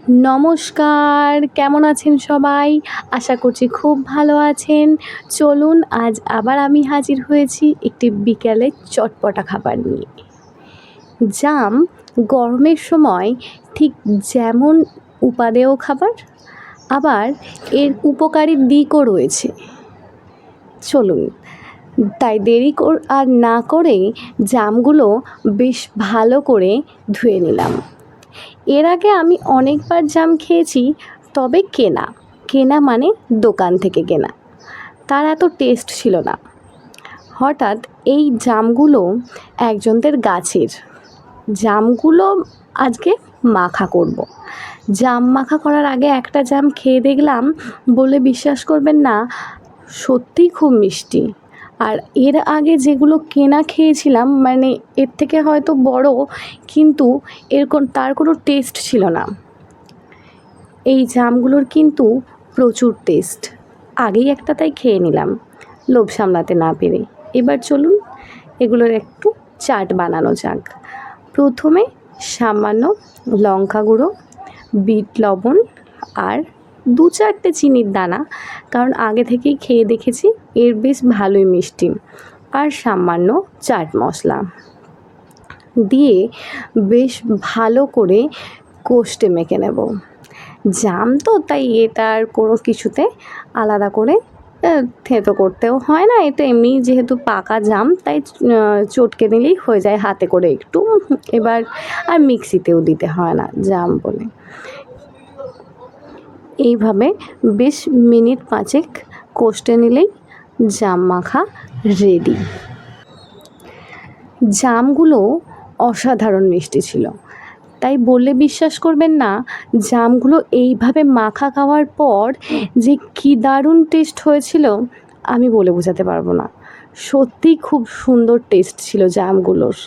নমস্কার, কেমন আছেন সবাই? আশা করছি খুব ভালো আছেন। চলুন আজ আবার আমি হাজির হয়েছি একটি বিকেলের চটপটা খাবার নিয়ে। জাম গরমের সময় ঠিক যেমন উপাদেয় খাবার, আবার এর উপকারী দিকও রয়েছে। চলুন তাই দেরি আর না করে জামগুলো বেশ ভালো করে ধুয়ে নিলাম। এর আগে আমি অনেকবার জাম খেয়েছি, তবে কেনা মানে দোকান থেকে কেনা, তার এত টেস্ট ছিল না। হঠাৎ এই জামগুলো একজনদের গাছের জামগুলো আজকে মাখা করব। জাম মাখা করার আগে একটা জাম খেয়ে দেখলাম, বলে বিশ্বাস করবেন না, সত্যিই খুব মিষ্টি। আর এর আগে যেগুলো কেনা খেয়েছিলাম, মানে এর থেকে হয়তো বড়, কিন্তু তার কোনো টেস্ট ছিল না। এই জামগুলোর কিন্তু প্রচুর টেস্ট। আগেই একটা তাই খেয়ে নিলাম লোভ সামলাতে না পেরে। এবার চলুন এগুলোর একটু চাট বানানো যাক। প্রথমে সামান্য লঙ্কা গুঁড়ো, বিট লবণ আর 2-4টে চিনির দানা, কারণ আগে থেকেই খেয়ে দেখেছি এর বেশ ভালোই মিষ্টি, আর সামান্য চাট মশলা দিয়ে বেশ ভালো করে কোষ্ঠে মেখে নেব। জাম তো, তাই এটা আর কোনো কিছুতে আলাদা করে থেঁতো করতেও হয় না। এটা এমনি যেহেতু পাকা জাম, তাই চটকে নিলেই হয়ে যায় হাতে করে একটু। এবার আর মিক্সিতেও দিতে হয় না জাম বলে। এইভাবে বেশ মিনিট 5 কষতে নিলেই জাম মাখা রেডি। জামগুলো অসাধারণ মিষ্টি ছিল, তাই বললে বিশ্বাস করবেন না, জামগুলো এইভাবে মাখা খাওয়ার পর যে কী দারুণ টেস্ট হয়েছিল আমি বলে বোঝাতে পারবো না। সত্যিই খুব সুন্দর টেস্ট ছিল জামগুলোর।